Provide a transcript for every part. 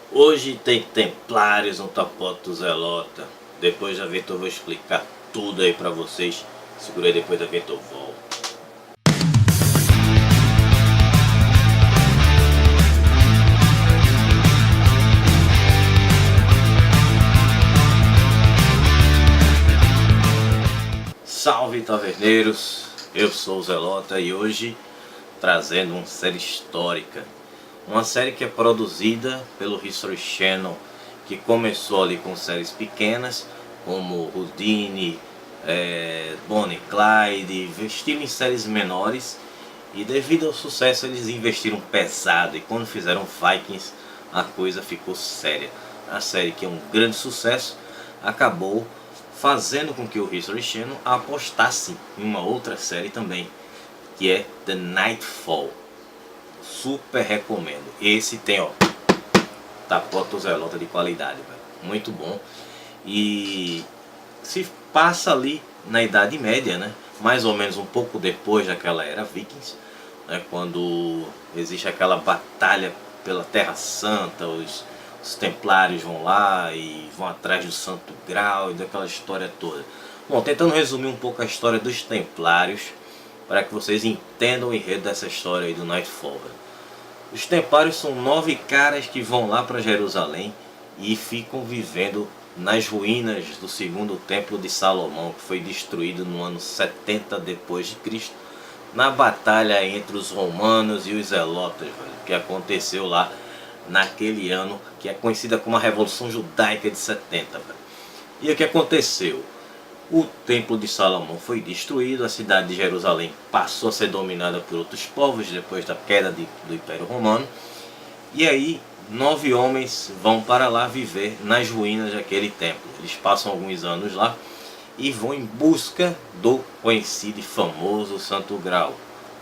Hoje tem Templários no Tapoto Zelota. Depois da vinheta eu vou explicar tudo aí pra vocês. Segura aí, depois da vinheta eu volto. Salve taverneiros, eu sou o Zelota e hoje trazendo uma série histórica. Uma série que é produzida pelo History Channel, que começou ali com séries pequenas, como Houdini, Bonnie e Clyde, investiram em séries menores e devido ao sucesso eles investiram pesado e quando fizeram Vikings a coisa ficou séria. A série, que é um grande sucesso, acabou fazendo com que o History Channel apostasse em uma outra série também, que é The Nightfall. Super recomendo. Esse tem, ó, Tapoto Zelota de qualidade, velho. Muito bom. E se passa ali na Idade Média, né? Mais ou menos um pouco depois daquela era Vikings, né? Quando existe aquela batalha pela Terra Santa, os Templários vão lá e vão atrás do Santo Graal e daquela história toda. Bom, tentando resumir um pouco a história dos Templários, para que vocês entendam o enredo dessa história aí do Nightfall, velho. Os Templários são 9 caras que vão lá para Jerusalém e ficam vivendo nas ruínas do segundo templo de Salomão, que foi destruído no ano 70 depois de Cristo, na batalha entre os romanos e os zelotas, velho, que aconteceu lá naquele ano, que é conhecida como a Revolução Judaica de 70, velho. E o que aconteceu? O templo de Salomão foi destruído, a cidade de Jerusalém passou a ser dominada por outros povos depois da queda do Império Romano. E aí 9 homens vão para lá viver nas ruínas daquele templo. Eles passam alguns anos lá e vão em busca do conhecido e famoso Santo Graal,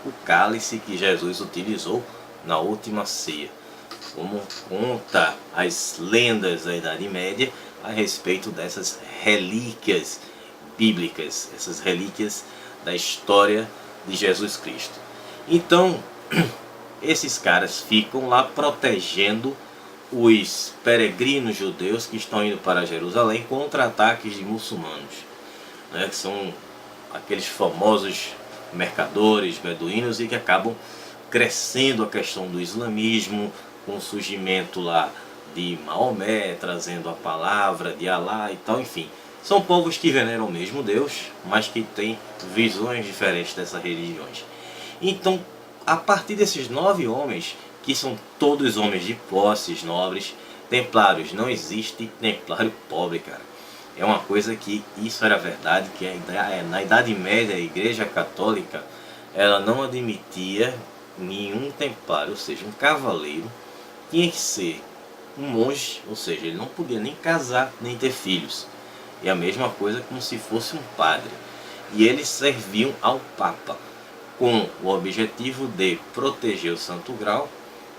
o cálice que Jesus utilizou na última ceia. Como conta as lendas da Idade Média a respeito dessas relíquias bíblicas, essas relíquias da história de Jesus Cristo. Então, esses caras ficam lá protegendo os peregrinos judeus que estão indo para Jerusalém contra ataques de muçulmanos, né, que são aqueles famosos mercadores beduínos e que acabam crescendo a questão do islamismo, com o surgimento lá de Maomé, trazendo a palavra de Alá e tal, enfim. São povos que veneram o mesmo Deus, mas que têm visões diferentes dessas religiões. Então, a partir desses 9 homens, que são todos homens de posses nobres, templários, não existe templário pobre, cara. É uma coisa que, isso era verdade, que na Idade Média a Igreja Católica, ela não admitia nenhum templário, ou seja, um cavaleiro, tinha que ser um monge, ou seja, ele não podia nem casar, nem ter filhos. É a mesma coisa como se fosse um padre. E eles serviam ao Papa, com o objetivo de proteger o Santo Graal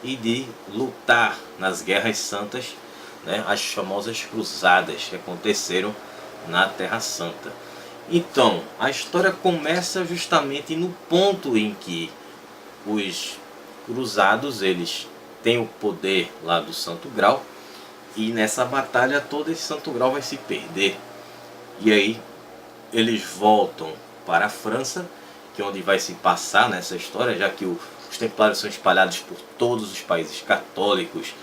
e de lutar nas guerras santas, né, as famosas cruzadas que aconteceram na Terra Santa. Então, a história começa justamente no ponto em que os cruzados, eles têm o poder lá do Santo Graal, e nessa batalha todo esse Santo Graal vai se perder. E aí eles voltam para a França, que é onde vai se passar nessa história, já que os Templários são espalhados por todos os países católicos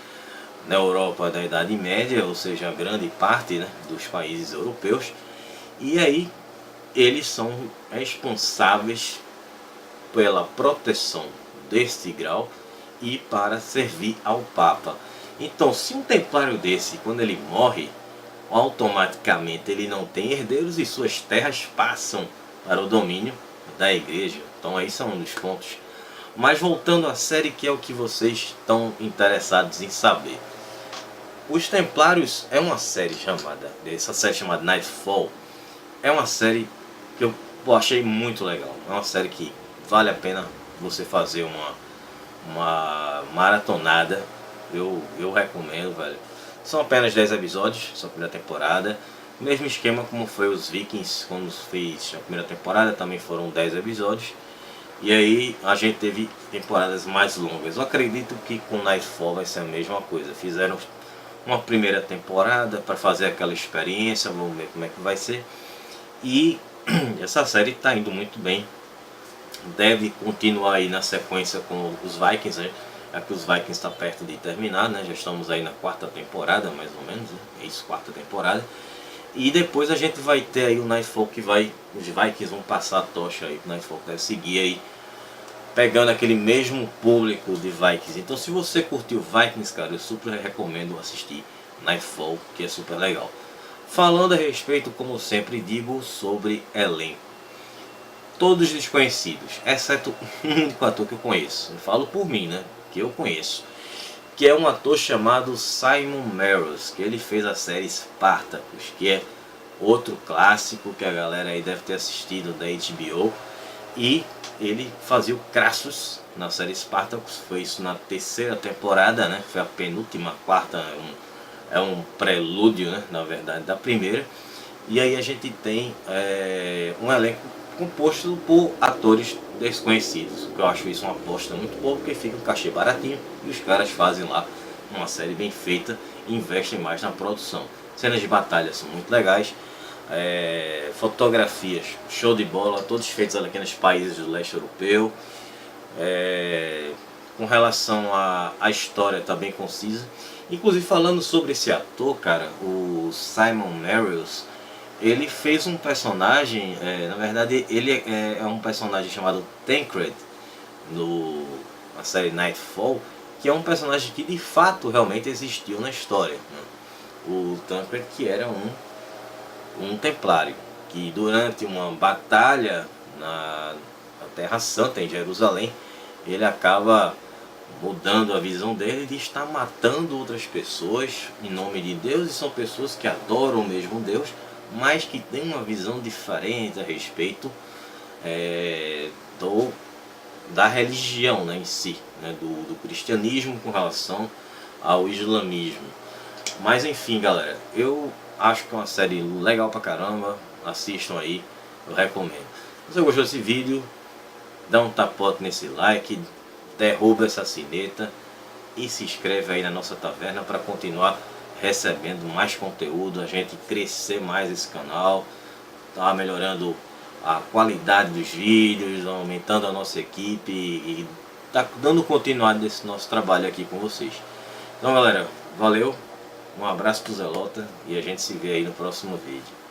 na Europa da Idade Média, ou seja, a grande parte, né, dos países europeus. E aí eles são responsáveis pela proteção deste grau e para servir ao Papa. Então, se um templário desse, quando ele morre, automaticamente ele não tem herdeiros e suas terras passam para o domínio da igreja. Então aí são um dos pontos. Mas voltando à série, que é o que vocês estão interessados em saber. Os Templários é uma série chamada, essa série chamada Nightfall, é uma série que eu achei muito legal. É uma série que vale a pena você fazer uma maratonada. Eu recomendo, velho. São apenas 10 episódios, sua primeira temporada. Mesmo esquema como foi os Vikings, quando fez a primeira temporada, também foram 10 episódios. E aí a gente teve temporadas mais longas. Eu acredito que com Nightfall vai ser a mesma coisa. Fizeram uma primeira temporada para fazer aquela experiência, vamos ver como é que vai ser. E essa série está indo muito bem, deve continuar aí na sequência com os Vikings, né? Aqui os Vikings está perto de terminar, né? Já estamos aí na 4ª temporada, mais ou menos, né? É isso, 4ª temporada. E depois a gente vai ter aí o Nightfall que vai, os Vikings vão passar a tocha aí, o Nightfall deve seguir aí, pegando aquele mesmo público de Vikings. Então se você curtiu Vikings, cara, eu super recomendo assistir Nightfall, que é super legal. Falando a respeito, como sempre digo, sobre elenco. Todos desconhecidos, exceto um único ator que eu conheço. Eu falo por mim, né? Que eu conheço. Que é um ator chamado Simon Merrill, que ele fez a série Spartacus, que é outro clássico que a galera aí deve ter assistido da HBO. E ele fazia o Crassus na série Spartacus, foi isso na 3ª temporada, né? Foi a penúltima, a 4ª, é um prelúdio, né? Na verdade, da primeira. E aí a gente tem um elenco composto por atores desconhecidos, que eu acho isso uma aposta muito boa, porque fica um cachê baratinho e os caras fazem lá uma série bem feita e investem mais na produção. Cenas de batalha são muito legais, fotografias show de bola, todos feitos aqui nos países do leste europeu. Com relação à história, tá bem concisa. Inclusive, falando sobre esse ator, cara, o Simon Merrill, ele fez um personagem, na verdade ele é um personagem chamado Tancred na série Nightfall, que é um personagem que de fato realmente existiu na história, né? O Tancred, que era um templário, que durante uma batalha na Terra Santa, em Jerusalém, ele acaba mudando a visão dele de estar matando outras pessoas em nome de Deus, e são pessoas que adoram o mesmo Deus, mas que têm uma visão diferente a respeito da religião, né, em si, né, do cristianismo com relação ao islamismo. Mas enfim, galera, eu acho que é uma série legal pra caramba, assistam aí, eu recomendo. Se você gostou desse vídeo, dá um tapote nesse like, derruba essa sineta e se inscreve aí na nossa taverna para continuar recebendo mais conteúdo, a gente crescer mais esse canal, tá melhorando a qualidade dos vídeos, aumentando a nossa equipe e tá dando continuidade desse nosso trabalho aqui com vocês. Então galera, valeu, um abraço pro Zelota e a gente se vê aí no próximo vídeo.